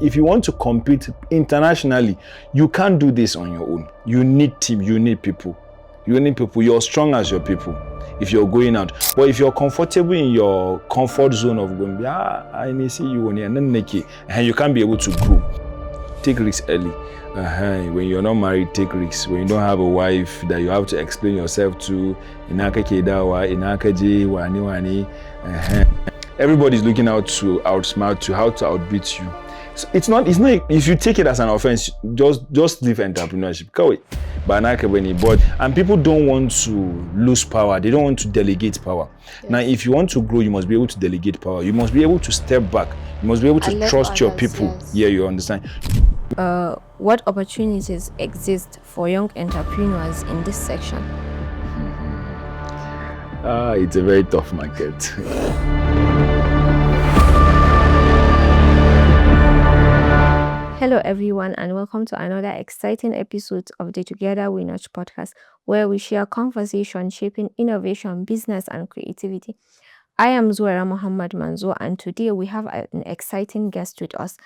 If you want to compete internationally, you can't do this on your own. You need team, you need people. You need people. You're strong as your people if you're going out. But if you're comfortable in your comfort zone of going, I may see you on here, and you can't be able to grow. Take risks early. When you're not married, take risks. When you don't have a wife that you have to explain yourself to, everybody's looking out to outsmart you, how to outbeat you. So it's not. If you take it as an offense, just leave entrepreneurship. But and people don't want to lose power. They don't want to delegate power. Yes. Now, if you want to grow, you must be able to delegate power. You must be able to step back. You must be able to trust your people. Yes. Yeah, you understand. What opportunities exist for young entrepreneurs in this section? It's a very tough market. Hello everyone, and welcome to another exciting episode of the Together We Notch podcast, where we share conversation shaping innovation, business, and creativity. I am Zuera Muhammad Manzo, and today we have an exciting guest with us.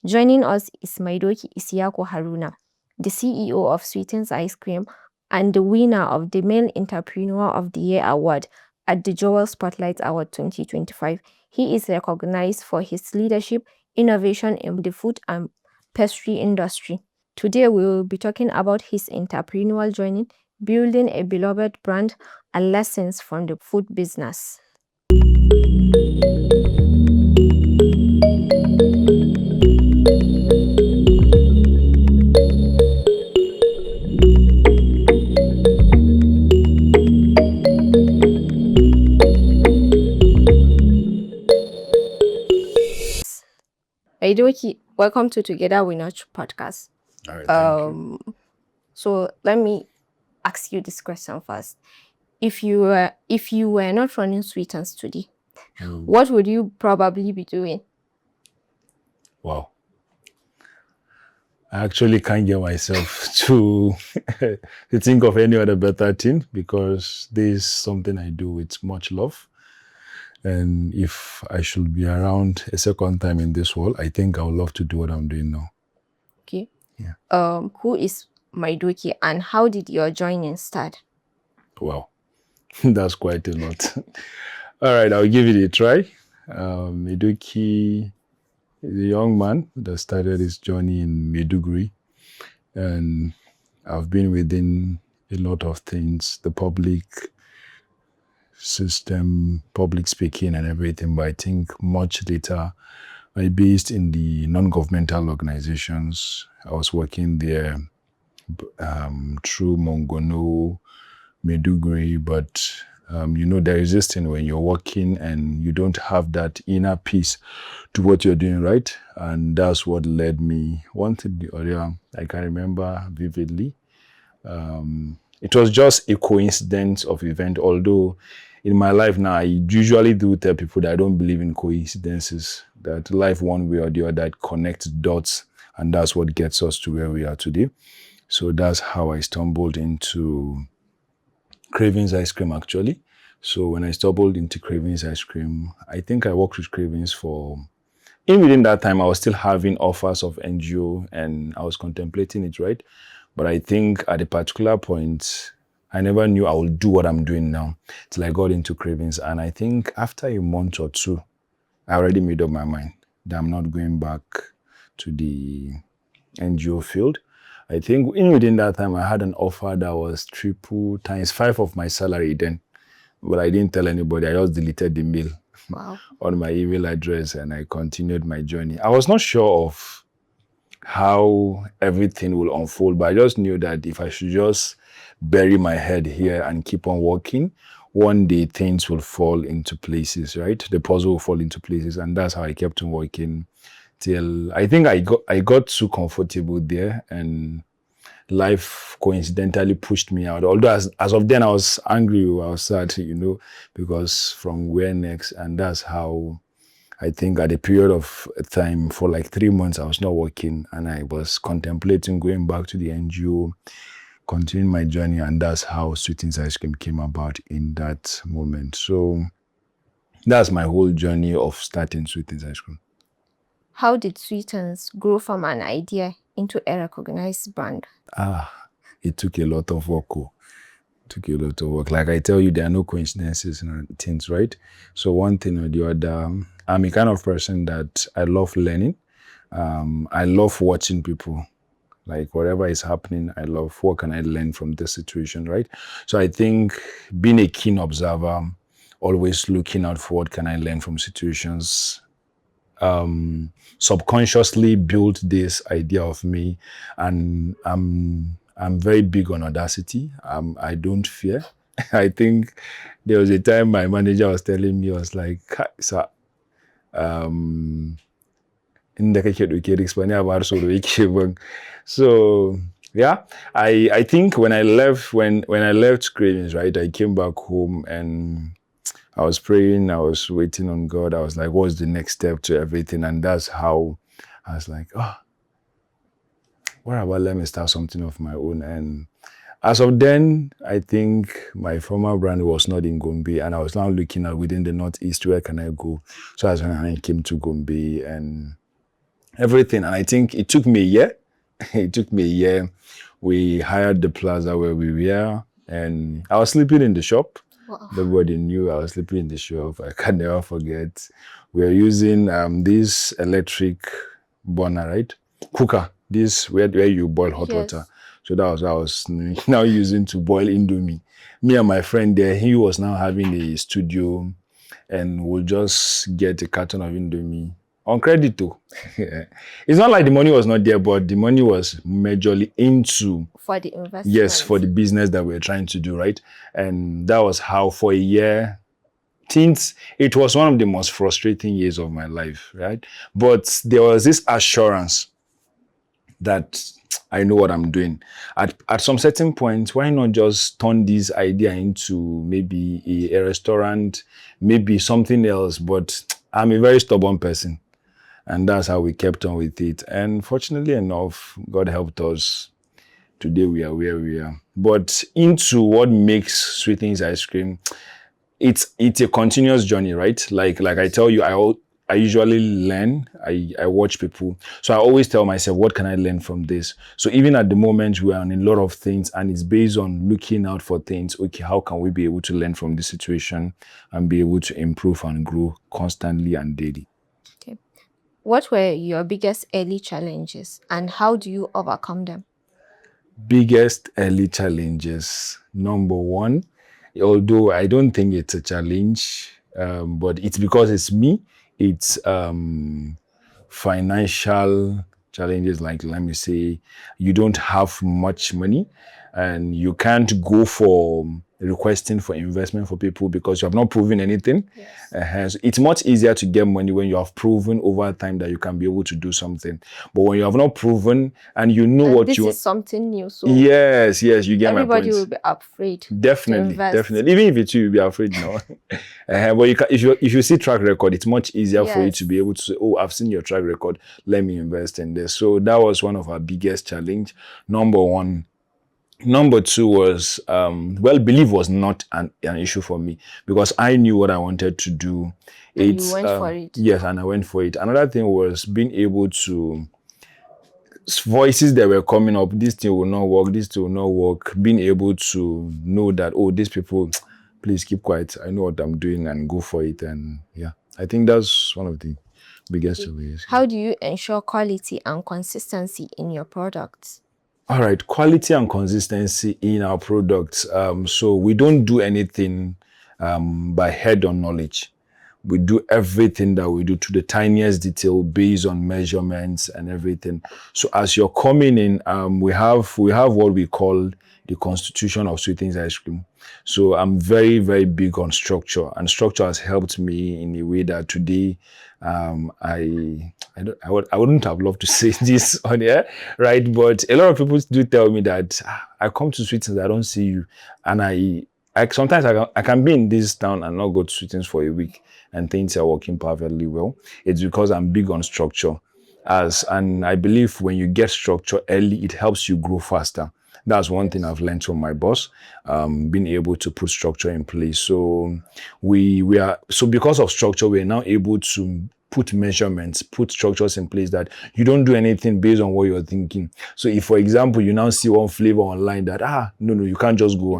Joining us is Maidoki Isiaka Haruna, the CEO of Sweetins Ice Cream and the winner of the Male Entrepreneur of the Year Award at the Jewel Spotlight Award 2025. He is recognized for his leadership, innovation in the food and pastry industry. Today we will be talking about his entrepreneurial journey, building a beloved brand, and lessons from the food business. Maidoki, welcome to Together We Notch podcast. All right, thank you. So let me ask you this question first. If you were not running Sweetins today, what would you probably be doing? Wow. I actually can't get myself to think of any other better thing, because this is something I do with much love. And if I should be around a second time in this world, I think I would love to do what I'm doing now. Okay. Yeah. Who is Maidoki, and how did your joining start? Wow. That's quite a lot. All right, I'll give it a try. Maidoki is a young man that started his journey in Maiduguri, and I've been within a lot of things, the public system, public speaking and everything, but I think much later I based in the non-governmental organizations. I was working there through Mongono, Maiduguri, but there is this thing when you're working and you don't have that inner peace to what you're doing, right? And that's what led me one to the other. I can remember vividly. It was just a coincidence of event, although in my life now, I usually do tell people that I don't believe in coincidences, that life one way or the other connects dots, and that's what gets us to where we are today. So that's how I stumbled into Cravings Ice Cream, actually. So when I stumbled into Cravings Ice Cream, I think I worked with Cravings within that time, I was still having offers of NGO and I was contemplating it, right? But I think at a particular point, I never knew I would do what I'm doing now till I got into Cravings. And I think after a month or two, I already made up my mind that I'm not going back to the NGO field. I think within that time, I had an offer that was 3 times 5 of my salary then. But I didn't tell anybody. I just deleted the mail on my email address and I continued my journey. I was not sure of how everything will unfold, but I just knew that if I should just bury my head here and keep on working, one day things will fall into places, right? The puzzle will fall into places, and that's how I kept on working till I think I got too comfortable there, and life coincidentally pushed me out. Although as of then I was angry, I was sad, because from where next, and that's how I think at a period of time for like 3 months I was not working, and I was contemplating going back to the NGO, continuing my journey, and that's how Sweetins Ice Cream came about in that moment. So that's my whole journey of starting Sweetins Ice Cream. How did Sweetins grow from an idea into a recognized brand? It took a lot of work. Took a lot of work. Like I tell you, there are no coincidences in things, right? So one thing or the other, I'm a kind of person that I love learning. I love watching people. Like whatever is happening, I love what can I learn from this situation, right? So I think being a keen observer, always looking out for what can I learn from situations, subconsciously built this idea of me, and I'm very big on audacity. I don't fear. I think there was a time my manager was telling me, I was like, sir, inda kake ɗauke risk ba ne a bar tsoro yake ban. So yeah, I think when I left Cravings, right, I came back home and I was praying, I was waiting on God. I was like, what's the next step to everything? And that's how I was like, what about let me start something of my own? And as of then, I think my former brand was not in Gombe, and I was now looking at within the Northeast, where can I go? So that's when I came to Gombe and everything. And I think it took me a year. It took me a year. We hired the plaza where we were, and I was sleeping in the shop. Wow. Nobody knew I was sleeping in the shop. I can never forget. We were using this electric burner, right? Cooker. This where you boil hot water. So that was what I was now using to boil Indomie. Me and my friend there, he was now having a studio, and we'll just get a carton of Indomie on credit too. It's not like the money was not there, but the money was majorly into for the investment. Yes, for the business that we're trying to do, right? And that was how for a year, it was one of the most frustrating years of my life, right? But there was this assurance that I know what I'm doing. At some certain point, why not just turn this idea into maybe a restaurant, maybe something else? But I'm a very stubborn person. And that's how we kept on with it. And fortunately enough, God helped us. Today we are where we are. But into what makes Sweetins ice cream, it's a continuous journey, right? Like I tell you, I usually learn. I watch people. So I always tell myself, what can I learn from this? So even at the moment, we are on a lot of things, and it's based on looking out for things. Okay, how can we be able to learn from this situation and be able to improve and grow constantly and daily? Okay. What were your biggest early challenges, and how do you overcome them? Biggest early challenges. Number one, although I don't think it's a challenge, but it's because it's me. It's financial challenges. Like, let me say, you don't have much money, and you can't go for requesting for investment for people because you have not proven anything. Yes. So it's much easier to get money when you have proven over time that you can be able to do something. But when you have not proven and you know what this is something new, so yes, you get my point. Everybody will be afraid. Definitely. Even if it's you, you'll be afraid now. But if you see track record, it's much easier for you to be able to say, oh, I've seen your track record, let me invest in this. So that was one of our biggest challenge. Number one. Number two was, belief was not an issue for me because I knew what I wanted to do. You went for it. Yes, and I went for it. Another thing was being able to, voices that were coming up, this thing will not work, this thing will not work, being able to know that, oh, these people, please keep quiet. I know what I'm doing and go for it. And yeah, I think that's one of the biggest challenges. How do you ensure quality and consistency in your products? All right, quality and consistency in our products. So we don't do anything by head on knowledge. We do everything that we do to the tiniest detail based on measurements and everything. So as you're coming in, we have what we call the constitution of Sweetins ice cream. So I'm very, very big on structure, and structure has helped me in a way that today I wouldn't have loved to say this on air, right? But a lot of people do tell me that I come to Sweetins, I don't see you, and I sometimes I can be in this town and not go to Sweetins for a week and things are working perfectly well. It's because I'm big on structure, and I believe when you get structure early, it helps you grow faster. That's one thing I've learned from my boss, being able to put structure in place. So we are because of structure, we're now able to put measurements, put structures in place that you don't do anything based on what you're thinking. So if, for example, you now see one flavor online that, no, you can't just go.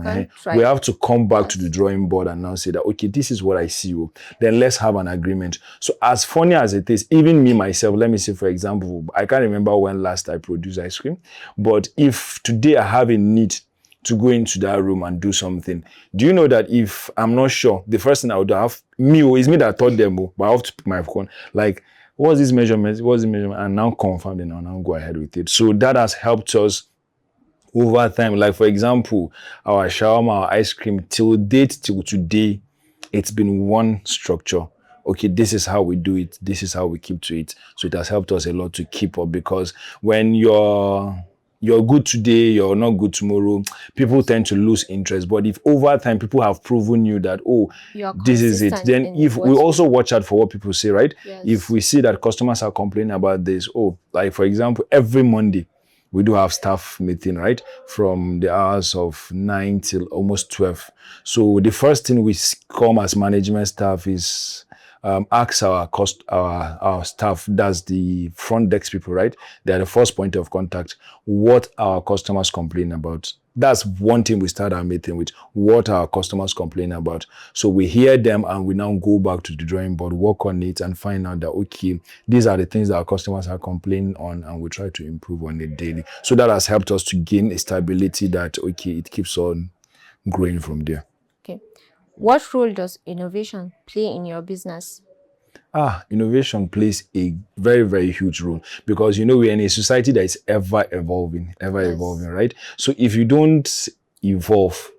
We have to come back to the drawing board and now say that, okay, this is what I see. Then let's have an agreement. So as funny as it is, even me, myself, let me say, for example, I can't remember when last I produced ice cream, but if today I have a need to go into that room and do something, do you know that if I'm not sure, the first thing I would have, it's me that taught them, but I have to pick my phone, like, what's this measurement, and now confirm and I'll now go ahead with it. So that has helped us over time. Like, for example, our shawarma, our ice cream, till today, it's been one structure. Okay, this is how we do it. This is how we keep to it. So it has helped us a lot to keep up, because when you're good today, you're not good tomorrow, people tend to lose interest. But if over time people have proven you that, this is it, then if we also watch out for what people say, right? Yes. If we see that customers are complaining about this, like for example, every Monday we do have staff meeting, right? From the hours of 9 till almost 12. So the first thing we come as management staff is ask our staff, that's the front desk people, right? They're the first point of contact. What our customers complain about. That's one thing we start our meeting with. What our customers complain about. So we hear them and we now go back to the drawing board, work on it, and find out that, okay, these are the things that our customers are complaining on, and we try to improve on it daily. So that has helped us to gain a stability that, okay, it keeps on growing from there. Okay. What role does innovation play in your business? Innovation plays a very, very huge role, because, we're in a society that is ever evolving, right? So if you don't evolve,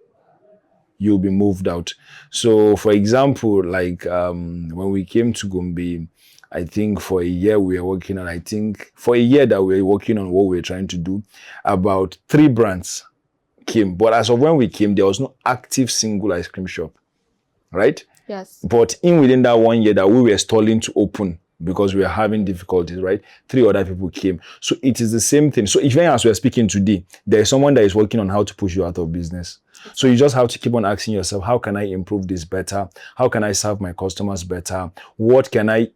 you'll be moved out. So for example, like when we came to Gombe, I think for a year we were working on, that we were working on what we were trying to do, about 3 brands came. But as of when we came, there was no active single ice cream shop, right? Yes. But within that 1 year that we were stalling to open because we were having difficulties, right? 3 other people came. So it is the same thing. So even as we're speaking today, there's someone that is working on how to push you out of business. So you just have to keep on asking yourself, how can I improve this better? How can I serve my customers better? What can I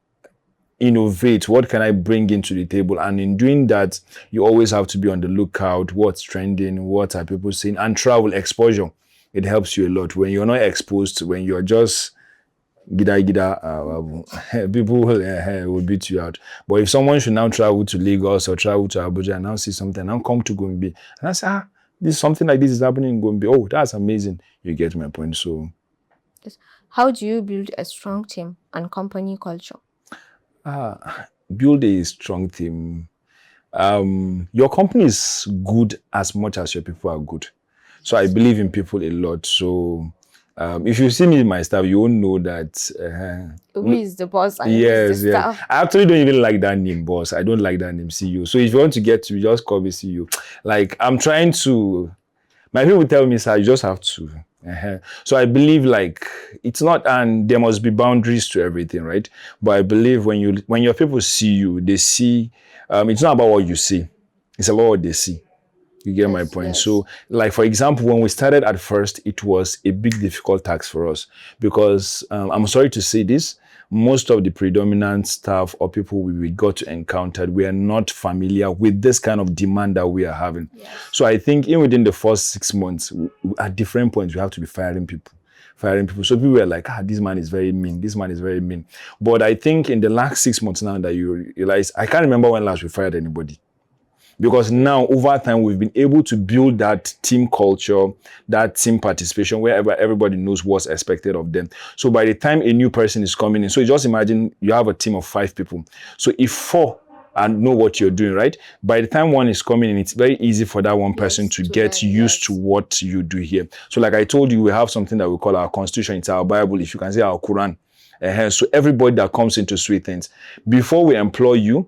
innovate? What can I bring into the table? And in doing that, you always have to be on the lookout. What's trending? What are people saying? And travel exposure. It helps you a lot. When you're not exposed, when you're just people will beat you out. But if someone should now travel to Lagos or travel to Abuja and now see something, now come to Gombe, and I say, this something like this is happening in Gombe. Oh, that's amazing. You get my point. So, yes. How do you build a strong team and company culture? Build a strong team. Your company is good as much as your people are good. So I believe in people a lot. So if you see me in my staff, you won't know that. Who is the boss? And yes. Staff? I actually don't even like that name, boss. I don't like that name, CEO. So if you want to get to me, just call me CEO. Like, I'm trying to. My people tell me, sir, you just have to. So I believe, like, it's not, and there must be boundaries to everything, right? But I believe when your people see you, they see. It's not about what you see; it's about what they see. You get my point. Yes. So, like, for example, when we started at first, it was a big, difficult task for us because I'm sorry to say this, most of the predominant staff or people we got to encounter were not familiar with this kind of demand that we are having. Yes. So I think even within the first 6 months, at different points, we have to be firing people. So people were like, this man is very mean. This man is very mean. But I think in the last 6 months now that you realize, I can't remember when last we fired anybody. Because now, over time, we've been able to build that team culture, that team participation, wherever everybody knows what's expected of them. So by the time a new person is coming in, so just imagine you have a team of 5 people. So if 4 know what you're doing, right? By the time one is coming in, it's very easy for that one person to get used to what you do here. So like I told you, we have something that we call our Constitution. It's our Bible, if you can say our Quran. So everybody that comes into Sweetins, before we employ you,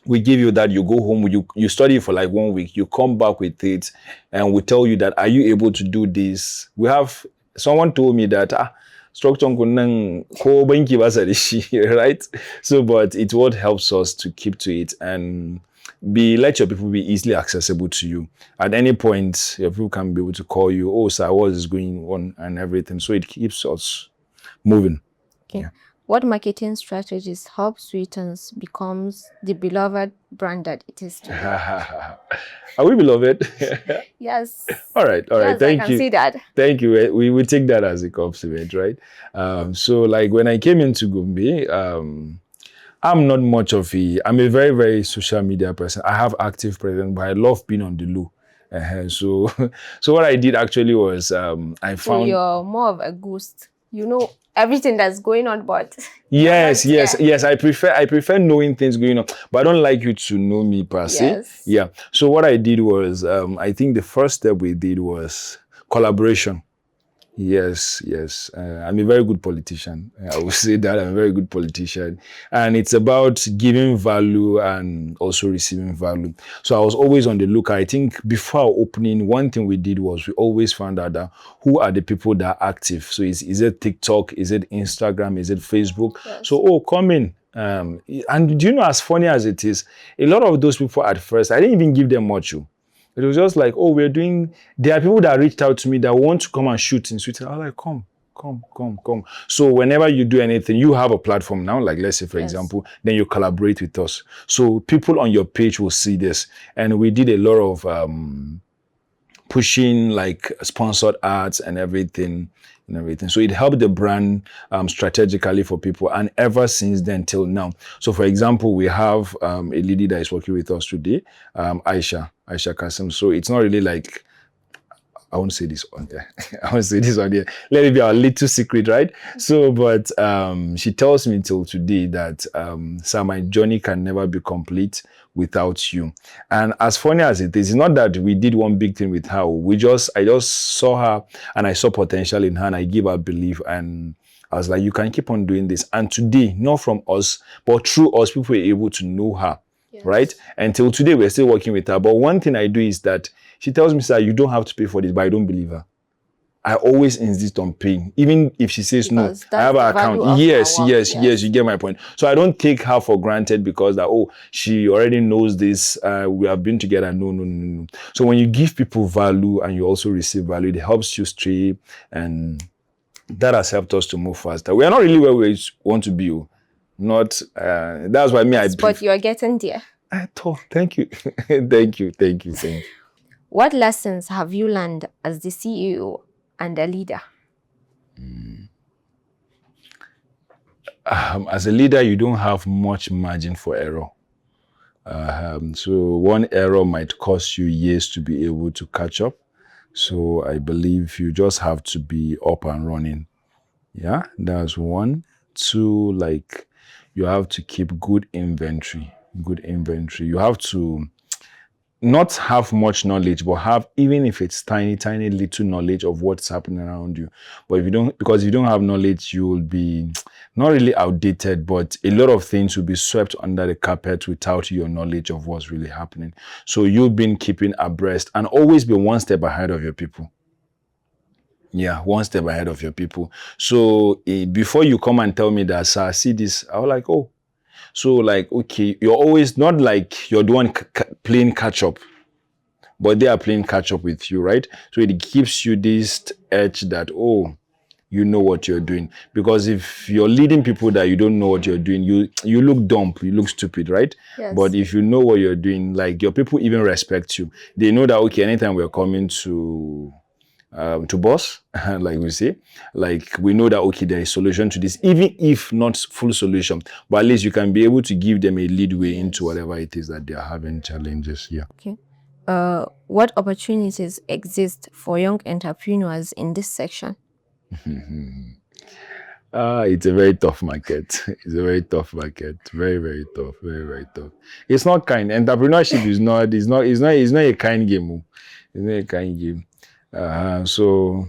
we give you that, you go home, you study for like 1 week, you come back with it, and we tell you that, are you able to do this? We have, someone told me that, structure right? So, but it's what helps us to keep to it and let your people be easily accessible to you. At any point, your people can be able to call you, sir, what is going on and everything. So it keeps us moving. Okay. Yeah. What marketing strategies help Sweetins becomes the beloved brand that it is today? Are we beloved? Yes. All right. Yes, I Thank can you. see that. Thank you. We take that as a compliment, right? So like when I came into Gombe, I'm a very, very social media person. I have active presence, but I love being on the low. So, so what I did actually was I So found. you're more of a ghost. You know everything that's going on, but you're Yes, not yes, there. yes. I prefer knowing things going on, but I don't like you to know me per se. Yes. Yeah. So what I did was, I think the first step we did was collaboration. Yes, yes. I'm a very good politician. I will say that I'm a very good politician. And it's about giving value and also receiving value. So I was always on the lookout. I think before our opening, one thing we did was we always found out that who are the people that are active. So is it TikTok? Is it Instagram? Is it Facebook? Yes. So, come in. And do you know, as funny as it is, a lot of those people at first, I didn't even give them much. It was just like, there are people that reached out to me that want to come and shoot in Sweden. I was like, come. So whenever you do anything, you have a platform now, like let's say, for example, then you collaborate with us. So people on your page will see this. And we did a lot of pushing like sponsored ads and everything. So it helped the brand strategically for people. And ever since then till now. So for example, we have a lady that is working with us today, Aisha Kasim. So it's not really like, I won't say this on there. I won't say this on there. Let it be our little secret, right? So, but she tells me till today that, sir, my journey can never be complete without you. And as funny as it is, it's not that we did one big thing with her. I just saw her and I saw potential in her and I gave her belief, and I was like, you can keep on doing this. And today, not from us, but through us, people were able to know her. Yes. Right? Until today, we're still working with her. But one thing I do is that she tells me, sir, you don't have to pay for this, but I don't believe her. I always insist on paying, even if she says because no. I have her account. Yes, you get my point. So I don't take her for granted because that, she already knows this. We have been together. No. So when you give people value and you also receive value, it helps you stray, and that has helped us to move faster. We are not really where we want to be. Not that's why but you are getting there. Thank you. Thank you. What lessons have you learned as the CEO and a leader? As a leader, you don't have much margin for error. So one error might cost you years to be able to catch up. So I believe you just have to be up and running. Yeah, that's one. Two, like, you have to keep good inventory. You have to not have much knowledge, but have, even if it's tiny little knowledge of what's happening around you. But if you don't have knowledge, you will be not really outdated, but a lot of things will be swept under the carpet without your knowledge of what's really happening. So you've been keeping abreast and always be one step ahead of your people. Yeah, one step ahead of your people. So before you come and tell me that, sir, see this, I was like, so like, okay, you're always not like you're the one playing catch up, but they are playing catch up with you, right? So it gives you this edge that, you know what you're doing. Because if you're leading people that you don't know what you're doing, you look dumb, you look stupid, right? Yes. But if you know what you're doing, like, your people even respect you. They know that, okay, anytime we're coming to boss, like we say, like, we know that, okay, there is solution to this, even if not full solution, but at least you can be able to give them a lead way into whatever it is that they are having challenges. Yeah. Okay. What opportunities exist for young entrepreneurs in this section? It's a very tough market. It's a very tough market. Very, very tough. Very, very tough. It's not kind. Entrepreneurship is not a kind game. It's not a kind game. So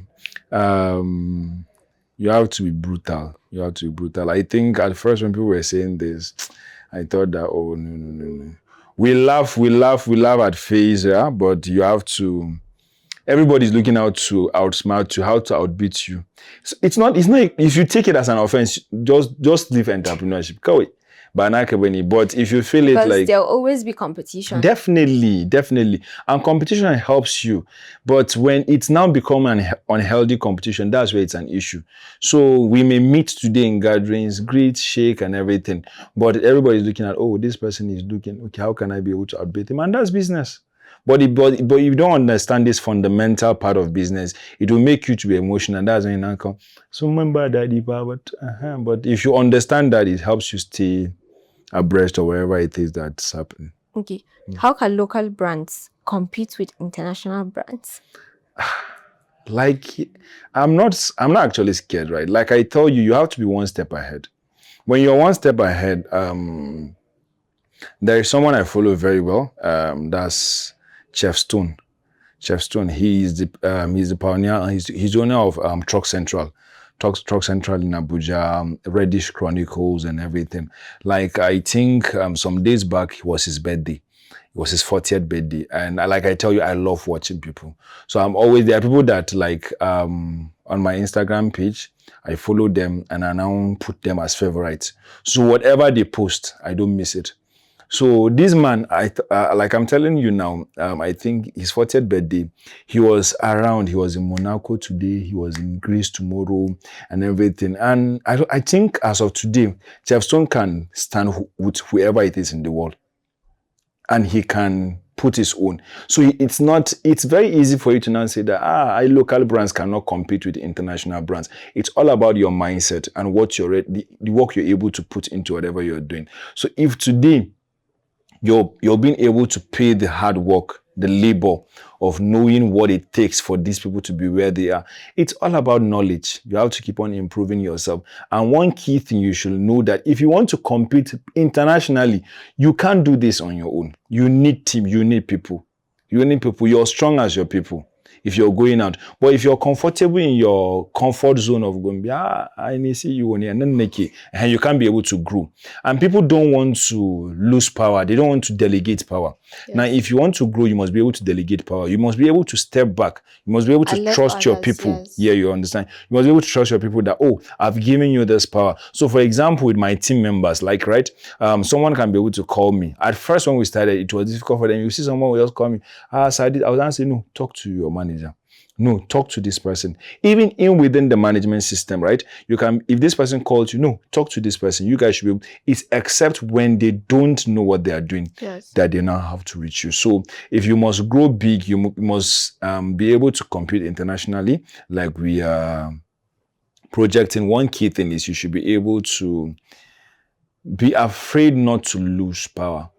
you have to be brutal. I think at first when people were saying this, I thought that, no. We laugh at face, yeah, but you have to. Everybody's looking out to outsmart you, how to outbeat you. So it's not. If you take it as an offense, just leave entrepreneurship. Go away. But if you feel it because like there'll always be competition. Definitely. And competition helps you. But when it's now become an unhealthy competition, that's where it's an issue. So we may meet today in gatherings, greet, shake, and everything. But everybody's looking at, oh, this person is looking, okay, how can I be able to outbeat him? And that's business. But if you don't understand this fundamental part of business, it will make you to be emotional. And that's when you now come. So remember that, but if you understand that, it helps you stay abreast or wherever it is that's happening. Okay. How can local brands compete with international brands? Like, I'm not actually scared, right? Like I tell you, you have to be one step ahead. When you're one step ahead, there is someone I follow very well. That's Chef Stone. Chef Stone. He's the pioneer. He's the owner of Truck Central. Truck Central in Abuja, Reddish Chronicles and everything. Like I think some days back it was his birthday. It was his 40th birthday. And like I tell you, I love watching people. So there are people that like on my Instagram page, I follow them and I now put them as favorites. So whatever they post, I don't miss it. So this man, like I'm telling you now, I think his 40th birthday, he was around. He was in Monaco today. He was in Greece tomorrow and everything. And I think as of today, Chef Stone can stand with whoever it is in the world. And he can put his own. So it's very easy for you to now say that, local brands cannot compete with international brands. It's all about your mindset and what the work you're able to put into whatever you're doing. So if today, you're being able to pay the hard work, the labor of knowing what it takes for these people to be where they are. It's all about knowledge. You have to keep on improving yourself. And one key thing you should know that if you want to compete internationally, you can't do this on your own. You need team, you need people. You're strong as your people if you're going out. But if you're comfortable in your comfort zone of going, I need to see you and then make it, and you can't be able to grow. And people don't want to lose power. They don't want to delegate power. Yes. Now, if you want to grow, you must be able to delegate power. You must be able to step back. You must be able to trust your people. Yes. Yeah, you understand. You must be able to trust your people that, I've given you this power. So, for example, with my team members, someone can be able to call me. At first, when we started, it was difficult for them. You see someone will just call me. So I was answering, no, talk to your manager. No, talk to this person. Even within the management system, right? You can, if this person calls you, no, talk to this person. You guys should be able, it's except when they don't know what they are doing, yes, that they now have to reach you. So if you must grow big, you must be able to compete internationally, like we are projecting. One key thing is you should be able to be afraid not to lose power.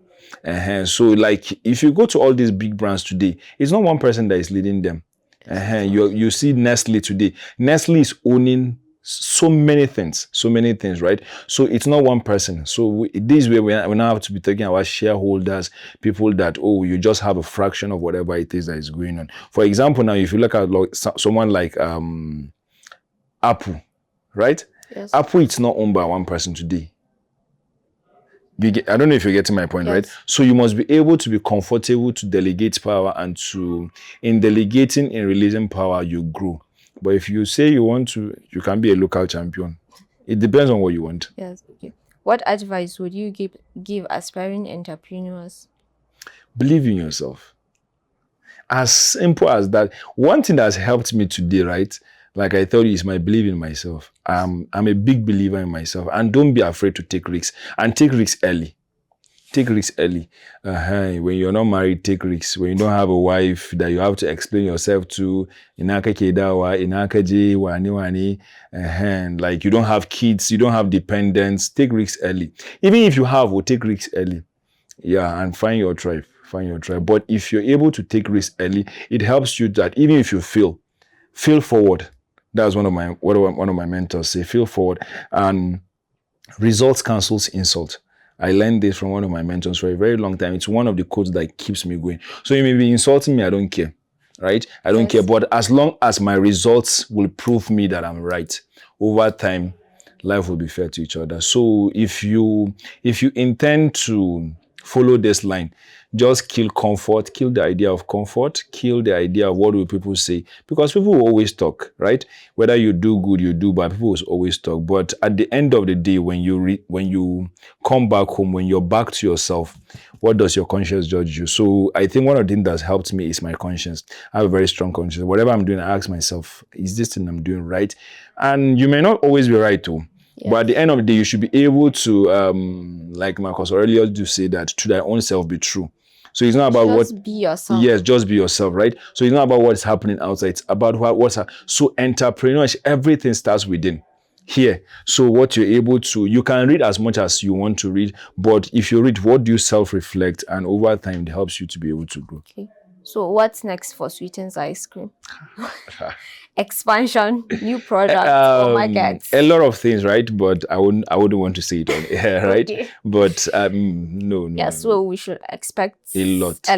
So like if you go to all these big brands today, it's not one person that is leading them. You see Nestle today. Nestle is owning so many things, right? So it's not one person. So this way we now have to be talking about shareholders, people that, you just have a fraction of whatever it is that is going on. For example, now if you look at someone like Apple, right? Yes. Apple, it's not owned by one person today. I don't know if you're getting my point, yes, right? So you must be able to be comfortable to delegate power, and in delegating, in releasing power, you grow. But if you say you can be a local champion. It depends on what you want. Yes. Okay. What advice would you give aspiring entrepreneurs? Believe in yourself. As simple as that. One thing that's helped me today, right? Like I told you, is my belief in myself. I'm a big believer in myself. And don't be afraid to take risks. And take risks early. Take risks early. When you're not married, take risks. When you don't have a wife that you have to explain yourself to, like you don't have kids, you don't have dependents, take risks early. Even if you have, take risks early. Yeah, and find your tribe. But if you're able to take risks early, it helps you that even if you fail forward. That's one of my mentors say, feel forward. And results cancels insult. I learned this from one of my mentors for a very long time. It's one of the quotes that keeps me going. So you may be insulting me, I don't care, right? I don't care. But as long as my results will prove me that I'm right, over time, life will be fair to each other. So if you intend to follow this line. Just kill comfort, kill the idea of comfort, kill the idea of what will people say. Because people will always talk, right? Whether you do good, you do bad, people will always talk. But at the end of the day, when you come back home, when you're back to yourself, what does your conscience judge you? So I think one of the things that's helped me is my conscience. I have a very strong conscience. Whatever I'm doing, I ask myself, is this thing I'm doing right? And you may not always be right too. Yes. But at the end of the day, you should be able to, like Marcus Aurelius do say, that to thy own self be true. So it's not about just be yourself. Yes, just be yourself, right? So it's not about what's happening outside. It's about what's so entrepreneurship. Everything starts within here. So what you're able to, you can read as much as you want to read, but if you read, what do you self-reflect, and over time it helps you to be able to grow. Okay. So what's next for Sweetins ice cream? Expansion, new products, or markets? A lot of things, right? But I wouldn't want to say it on air, right? Okay. But no. Yes, so we should expect a lot. By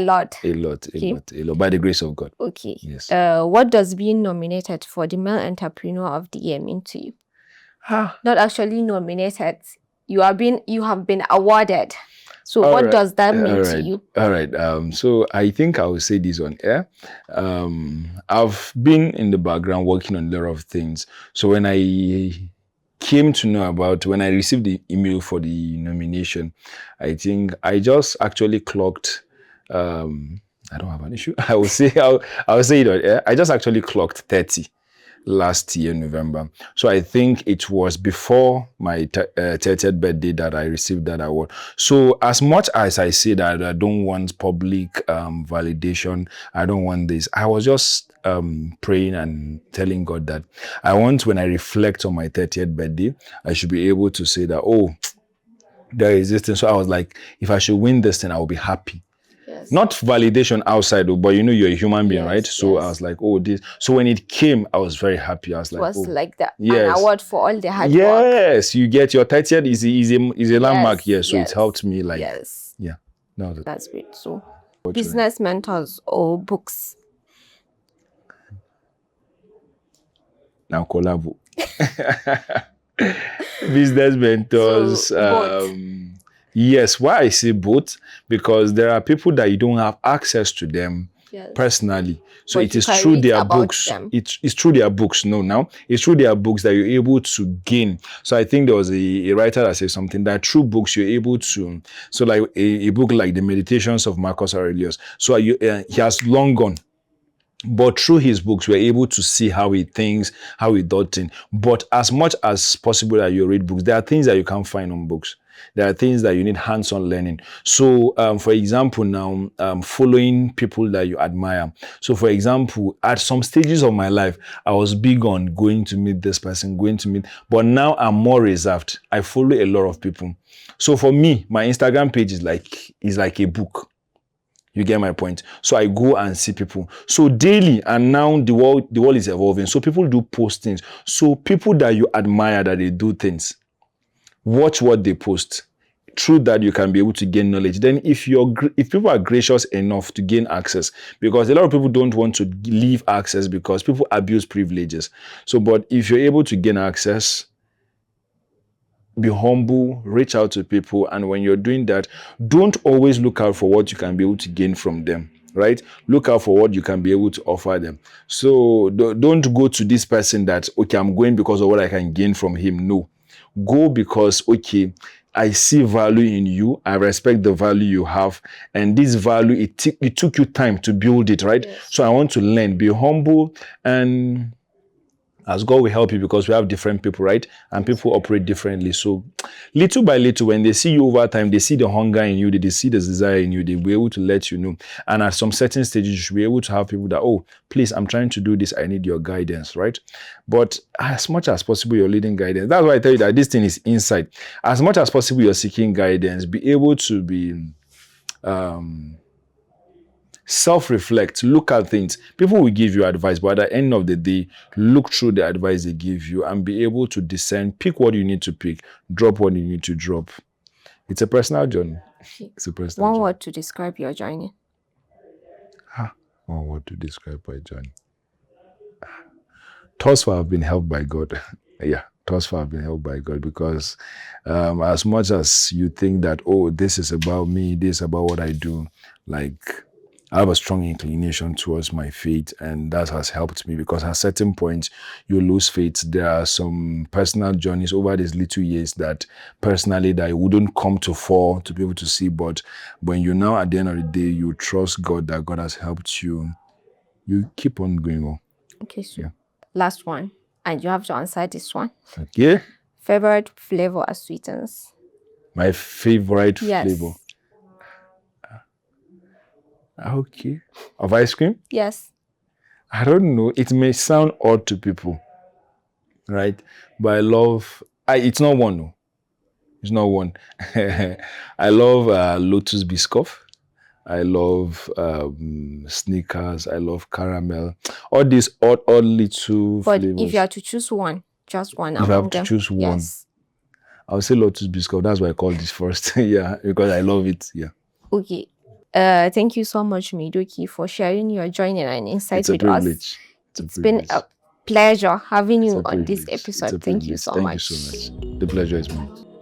the grace of God. Okay. Yes. What does being nominated for the Male Entrepreneur of the Year mean to you? Not actually nominated. You have been awarded. So what does that mean to you? All right. So I think I will say this on air. I've been in the background working on a lot of things. So when I came to know about, when I received the email for the nomination, I think I just actually clocked, I don't have an issue. I will say it on air. I just actually clocked 30. Last year, November. So I think it was before my 30th birthday that I received that award. So as much as I say that I don't want public validation, I don't want this, I was just praying and telling God that I want, when I reflect on my 30th birthday, I should be able to say that, oh, there is this thing. So I was like, if I should win this thing, I will be happy. Yes. Not validation outside, but you're a human being, right? So I was like, oh, this. So when it came, I was very happy. I was like, it was like that. Yes. An award for all the hard work. Yes, you get your 30th is a landmark here. So it helped me, like, yeah. No, that's great. So business mentors or books? Now collabo. Business mentors. So, yes, why I say both? Because there are people that you don't have access to them personally. So it is through their books. It's through their books. It's through their books that you're able to gain. So I think there was a writer that said something that through books you're able to, so like a book like The Meditations of Marcus Aurelius. So he has long gone. But through his books, we're able to see how he thinks, how he does things. But as much as possible that you read books, there are things that you can't find on books. There are things that you need hands-on learning. So, for example, now, following people that you admire. So, for example, at some stages of my life, I was big on going to meet this person, but now I'm more reserved. I follow a lot of people. So for me, my Instagram page is like a book. You get my point? So I go and see people. So daily, and now the world is evolving. So people do post things. So people that you admire, that they do things, watch what they post. Through that, you can be able to gain knowledge. Then if people are gracious enough to gain access, because a lot of people don't want to leave access because people abuse privileges. So, but if you're able to gain access, be humble, reach out to people. And when you're doing that, don't always look out for what you can be able to gain from them, right? Look out for what you can be able to offer them. So don't go to this person that, okay, I'm going because of what I can gain from him. No. Go because, okay, I see value in you. I respect the value you have. And this value, it took you time to build it, right? Yes. So I want to learn, be humble, and as God will help you, because we have different people, right? And people operate differently. So little by little, when they see you over time, they see the hunger in you, they see the desire in you, they'll be able to let you know. And at some certain stages, you should be able to have people that, oh, please, I'm trying to do this. I need your guidance, right? But as much as possible, you're leading guidance. That's why I tell you that this thing is inside. As much as possible, you're seeking guidance. Be able to be self-reflect, look at things. People will give you advice, but at the end of the day, look through the advice they give you and be able to discern, pick what you need to pick, drop what you need to drop. It's a personal journey. It's a personal journey. One word to describe your journey. One word to describe my journey. Thus far, I've been helped by God. Yeah. thus far I've been helped by God, because as much as you think that, oh, this is about me, this is about what I do, like I have a strong inclination towards my faith, and that has helped me, because at certain points you lose faith. There are some personal journeys over these little years that personally that I wouldn't come to fore to be able to see, but when you now at the end of the day you trust God that God has helped you, you keep on going on. Okay, so Yeah. last one, and you have to answer this one. Okay. Favorite flavor at Sweetins? My favorite Yes. flavor. Okay. Of ice cream? Yes. I don't know. It may sound odd to people, right? But I love. It's not one. No. It's not one. I love Lotus Biscoff. I love Snickers. I love caramel. All these odd little But flavors. if you are to choose one, just one If I among have to them. choose one, Yes. I'll say Lotus Biscoff. That's why I call this first. Yeah, because I love it. Yeah. Okay. Thank you so much, Maidoki, for sharing your journey and insights It's a with us. privilege. It's been a pleasure having It's you a on this privilege. It's a episode. Thank you privilege. so Thank much. you so much. The pleasure is mine.